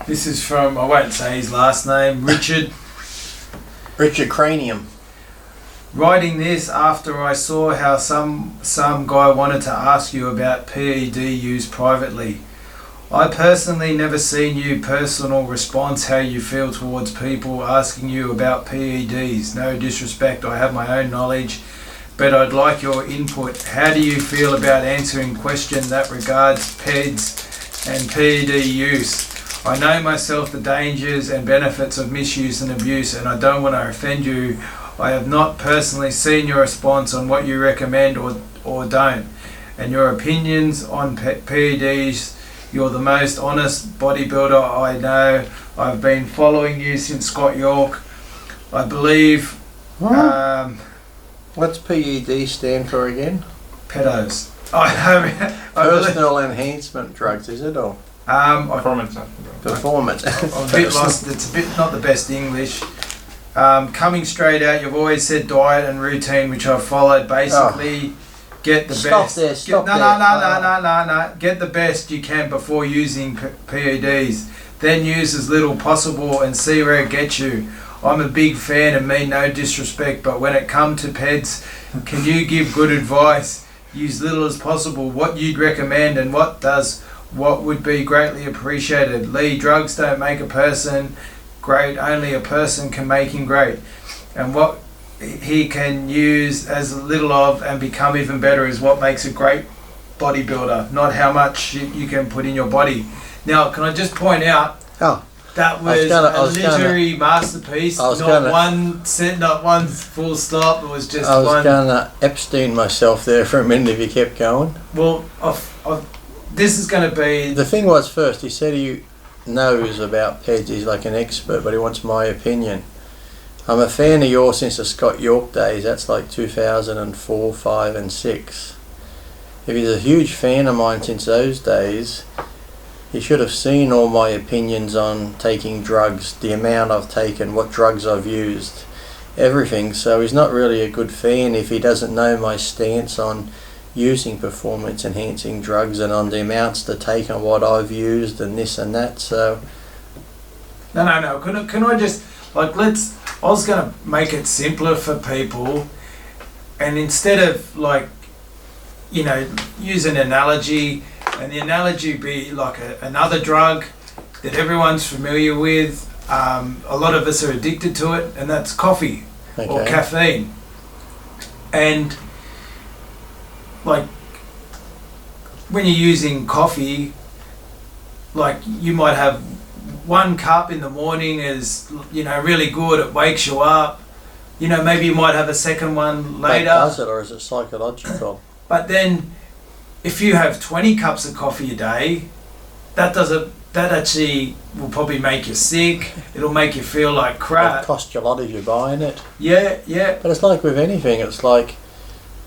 This is from, I won't say his last name, Richard. Richard Cranium. Writing this after I saw how some guy wanted to ask you about PED use privately. I personally never seen you personal response how you feel towards people asking you about PEDs. No disrespect, I have my own knowledge, but I'd like your input. How do you feel about answering question that regards PEDs and PED use? I know myself the dangers and benefits of misuse and abuse, and I don't want to offend you. I have not personally seen your response on what you recommend or don't, and your opinions on PEDs. You're the most honest bodybuilder I know. I've been following you since Scott York. I believe... What's PED stand for again? PEDs. Personal enhancement drugs, is it? Or Performance. performance? I'm a bit lost. It's a bit not the best English. Coming straight out, you've always said diet and routine, which I've followed. Basically, get the best. No. Get the best you can before using PEDs. Then use as little possible and see where it gets you. I'm a big fan and mean no disrespect, but when it comes to PEDs, can you give good advice? Use little as possible. What you'd recommend and what would be greatly appreciated. Lee, drugs don't make a person great, only a person can make him great. And what he can use as little of and become even better is what makes a great bodybuilder, not how much you can put in your body. Now, can I just point out, that was a literary masterpiece, not one full stop, it was just one. I was going to Epstein myself there for a minute if you kept going. Well, this is going to be... The thing was, first, he said he knows about PEDs, he's like an expert, but he wants my opinion. I'm a fan of yours since the Scott York days, that's like 2004, 5 and 6. If he's a huge fan of mine since those days, he should have seen all my opinions on taking drugs, the amount I've taken, what drugs I've used, everything. So he's not really a good fan if he doesn't know my stance on using performance enhancing drugs and on the amounts to take and what I've used and this and that. So no, can I just, like, I was going to make it simpler for people, and instead of, like, you know, use an analogy, and the analogy be like another drug that everyone's familiar with. A lot of us are addicted to it, and that's coffee or caffeine. And like when you're using coffee, like you might have one cup in the morning is, you know, really good, it wakes you up. You know, maybe you might have a second one later. But does it, or is it psychological? But then if you have 20 cups of coffee a day, that actually will probably make you sick. It'll make you feel like crap. It costs you a lot if you're buying it. Yeah. But it's like with anything, it's like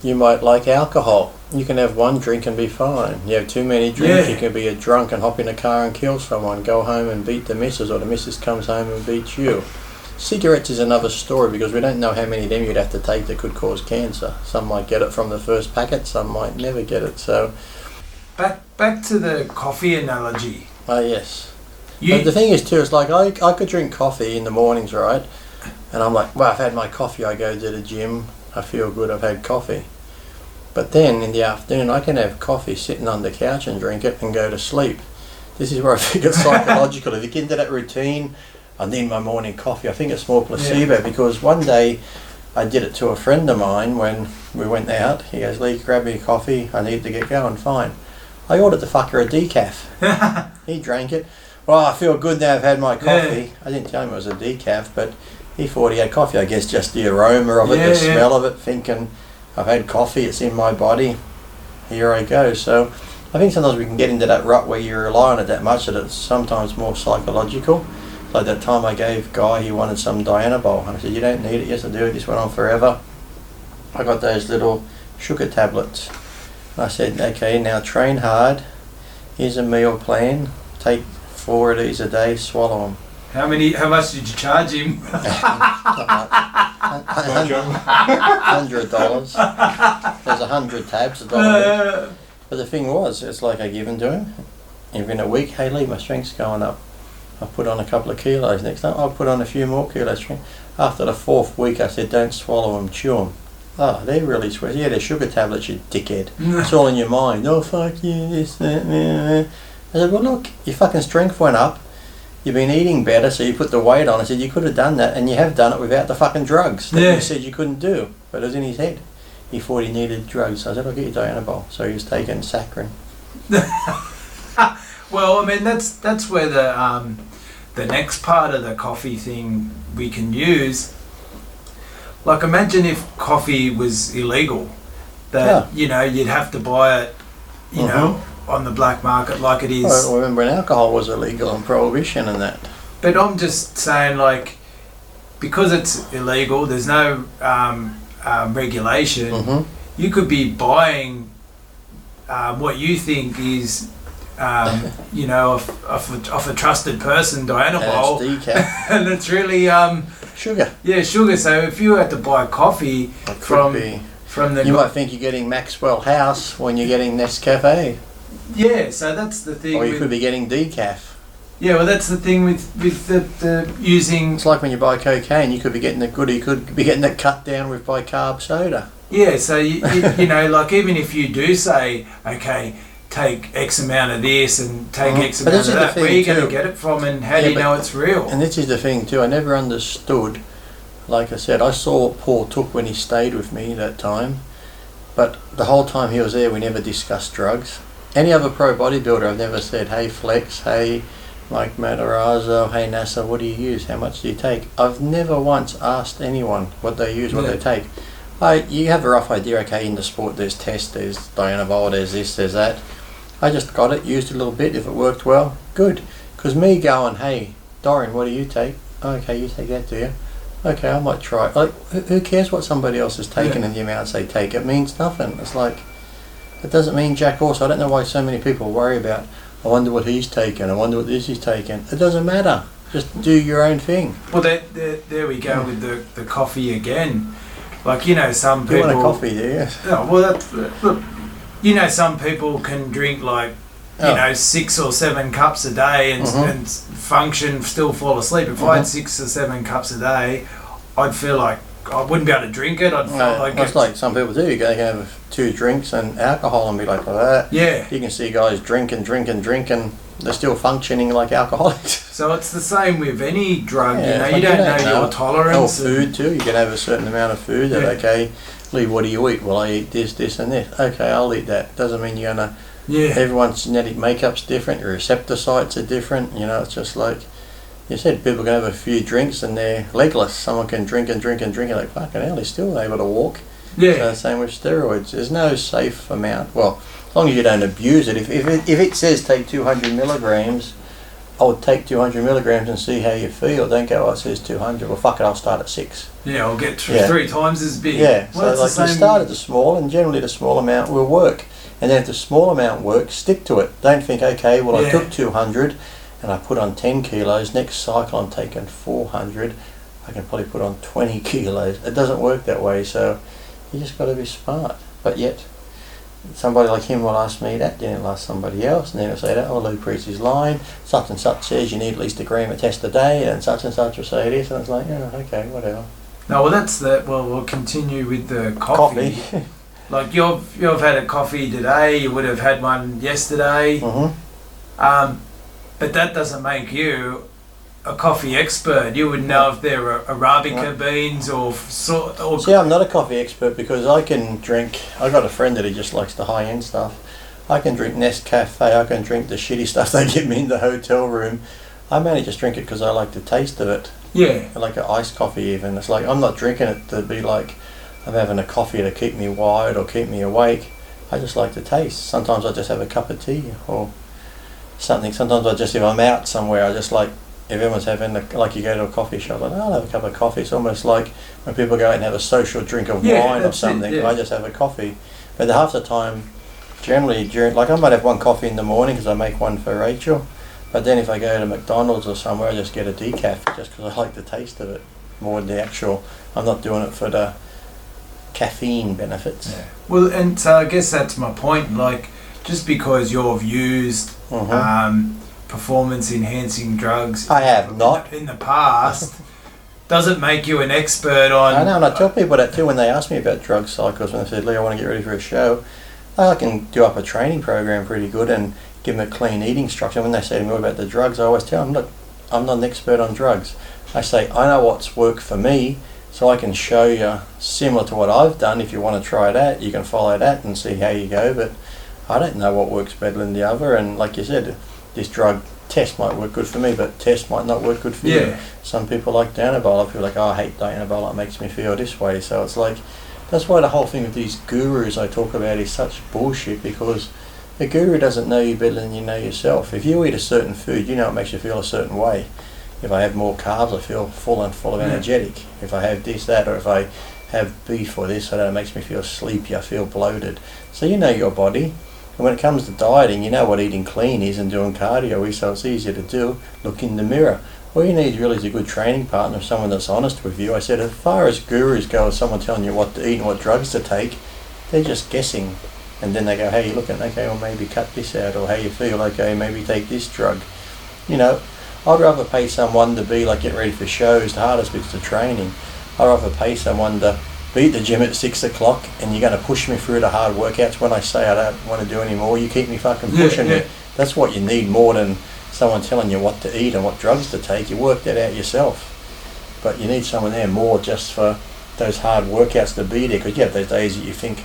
you might like alcohol. You can have one drink and be fine. You have too many drinks, you can be a drunk and hop in a car and kill someone, go home and beat the missus, or the missus comes home and beats you. Cigarettes is another story because we don't know how many of them you'd have to take that could cause cancer. Some might get it from the first packet, some might never get it. So back to the coffee analogy. Yes. But the thing is too, it's like I could drink coffee in the mornings, right? And I'm like, well, I've had my coffee, I go to the gym, I feel good, I've had coffee. But then in the afternoon I can have coffee sitting on the couch and drink it and go to sleep. This is where I think it's psychological. If you get into that routine, I need my morning coffee, I think it's more placebo, because one day I did it to a friend of mine when we went out. He goes, Lee, grab me a coffee, I need to get going. Fine. I ordered the fucker a decaf. He drank it. Well, I feel good now I've had my coffee. I didn't tell him it was a decaf, but he thought he had coffee. I guess just the aroma of it, the smell of it, thinking I've had coffee, it's in my body, here I go. So I think sometimes we can get into that rut where you rely on it that much that it's sometimes more psychological. Like that time I gave Guy, he wanted some Dianabol, and I said, you don't need it. Yes, I do. This went on forever. I got those little sugar tablets. I said, okay, now train hard. Here's a meal plan. Take 4 of these a day, swallow them. How much did you charge him? $100. There's 100 tabs, $1. But the thing was, it's like I give them to him. Within a week, hey Lee, my strength's going up. I put on a couple of kilos. Next time, I'll put on a few more kilos. After the 4th week, I said, don't swallow them, chew them. Oh, they're really sweet. Yeah, they're sugar tablets, you dickhead. It's all in your mind. Oh, fuck you, this, that, I said, well, look, your fucking strength went up. You've been eating better, so you put the weight on. I said, you could have done that, and you have done it without the fucking drugs that you said you couldn't do. But it was in his head. He thought he needed drugs. So I said, I'll get you Dianabol. So he was taking saccharin. Well, I mean, that's where the next part of the coffee thing we can use. Like, imagine if coffee was illegal. That, you know, you'd have to buy it, you know, on the black market like it is. I remember when alcohol was illegal and prohibition and that. But I'm just saying, like, because it's illegal, there's no regulation. You could be buying what you think is, you know, of a trusted person, Dianabol, and it's decaf. and it's really sugar. Yeah, sugar. So if you had to buy coffee from the, you might think you're getting Maxwell House when you're getting Nescafe. Yeah, so that's the thing. Or you could be getting decaf. Yeah, well, that's the thing with the using. It's like when you buy cocaine, you could be getting the goodie, you could be getting it cut down with bicarb soda. Yeah, so you know, like, even if you do say, okay, take X amount of this and take X amount of that, where are you going to get it from, and how do you know it's real? And this is the thing too, I never understood, like I said, I saw what Paul took when he stayed with me that time, but the whole time he was there we never discussed drugs. Any other pro bodybuilder, I've never said, hey Flex, hey Mike Matarazzo, hey NASA, what do you use, how much do you take? I've never once asked anyone what they use, what they take. You have a rough idea, okay, in the sport there's test, there's Dianabol, there's this, there's that. I just got it, used it a little bit, if it worked well, good. Because me going, hey, Dorian, what do you take? Okay, you take that, do you? Okay, I might try it. Like, who cares what somebody else has taken and the amounts they take? It means nothing. It's like, it doesn't mean jack horse. I don't know why so many people worry about, I wonder what he's taking, I wonder what this is taking. It doesn't matter. Just do your own thing. Well, there we go with the coffee again. Like, you know, some people... You want a coffee, do you? Oh, well, look, you know, some people can drink, like, you know, 6 or 7 cups a day and function, still fall asleep. If I had 6 or 7 cups a day, I'd feel like I wouldn't be able to drink it. I'd feel like it's like some people do. You can have 2 drinks and alcohol and be like that. Yeah. You can see guys drink and they're still functioning like alcoholics. So it's the same with any drug, you know, you don't know your tolerance. Or food too, you can have a certain amount of food that, okay, Lee, what do you eat? Well, I eat this, this and this. Okay, I'll eat that. Doesn't mean you're going to, everyone's genetic makeup's different, your receptor sites are different, you know, it's just like, you said, people can have a few drinks and they're legless. Someone can drink and like, fucking hell, they're still able to walk. Yeah. So same with steroids. There's no safe amount. Well, as long as you don't abuse it. If it says take 200 milligrams, I would take 200 milligrams and see how you feel. Don't go, oh, it says 200. Well, fuck it, I'll start at 6. Yeah, I'll get 3 times as big. Yeah, well, so like you start at the small, and generally the small amount will work. And then if the small amount works, stick to it. Don't think, okay, well, I took 200 and I put on 10 kilos. Next cycle I'm taking 400. I can probably put on 20 kilos. It doesn't work that way, so you just got to be smart. But yet, somebody like him will ask me that, then he'll ask somebody else, and then he'll say that, oh, Lou Priest is lying, such and such says you need at least a gram of test a day, and such will say this, and it's like, yeah, okay, whatever. No, well, we'll continue with the coffee. Like, you've had a coffee today, you would have had one yesterday, but that doesn't make you a coffee expert. You would know if they're Arabica beans or... See, I'm not a coffee expert because I can drink... I got a friend that he just likes the high-end stuff. I can drink Nescafe, I can drink the shitty stuff they give me in the hotel room. I mainly just drink it because I like the taste of it. Yeah. I like an iced coffee even. It's like, I'm not drinking it to be like, I'm having a coffee to keep me wired or keep me awake. I just like the taste. Sometimes I just have a cup of tea or something. Sometimes I just, if I'm out somewhere, I just like... If everyone's having, like you go to a coffee shop, like, oh, I'll have a cup of coffee. It's almost like when people go out and have a social drink of wine or something. I just have a coffee. But half the time, generally, like I might have one coffee in the morning because I make one for Rachel. But then if I go to McDonald's or somewhere, I just get a decaf just because I like the taste of it more than the actual. I'm not doing it for the caffeine benefits. Yeah. Well, and so I guess that's my point. Like, just because you've used... performance enhancing drugs. I have not. In the past. Doesn't make you an expert on... I know, and I tell people that too when they ask me about drug cycles, when they say, Lee, I want to get ready for a show. I can do up a training program pretty good and give them a clean eating structure. When they say to me about the drugs, I always tell them, look, I'm not an expert on drugs. I say, I know what's worked for me, so I can show you similar to what I've done. If you want to try that, you can follow that and see how you go. But I don't know what works better than the other. And like you said, this drug test might work good for me, but test might not work good for you. Some people like Danabol. I feel like, oh, I hate Danabol, it makes me feel this way. So it's like, that's why the whole thing with these gurus I talk about is such bullshit, because the guru doesn't know you better than you know yourself. If you eat a certain food, you know it makes you feel a certain way. If I have more carbs, I feel full of energetic. If I have this, that, or if I have beef or this, it makes me feel sleepy, I feel bloated. So you know your body. And when it comes to dieting, you know what eating clean is and doing cardio is, so it's easier to do. Look in the mirror. All you need really is a good training partner, someone that's honest with you. I said, as far as gurus go, someone telling you what to eat and what drugs to take, they're just guessing. And then they go, hey, you're looking, okay, well maybe cut this out, or how you feel, okay, maybe take this drug. You know, I'd rather pay someone to be like getting ready for shows, the hardest bit's the training. I'd rather pay someone to be at the gym at 6 o'clock and you're going to push me through the hard workouts when I say I don't want to do any more. You keep me fucking pushing me. That's what you need more than someone telling you what to eat and what drugs to take. You work that out yourself. But you need someone there more just for those hard workouts to be there, because you have those days that you think,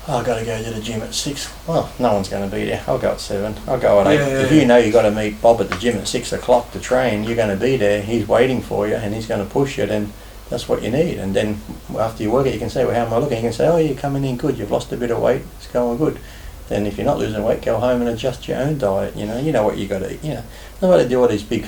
oh, I've got to go to the gym at 6. Well, no one's going to be there. I'll go at 7. I'll go at 8. If you know you've got to meet Bob at the gym at 6 o'clock to train, you're going to be there. He's waiting for you and he's going to push you. Then that's what you need. And then after you work it, you can say, well, how am I looking? You can say, oh, you're coming in good. You've lost a bit of weight. It's going good. Then if you're not losing weight, go home and adjust your own diet. You know what you got to eat. You know, nobody do all these big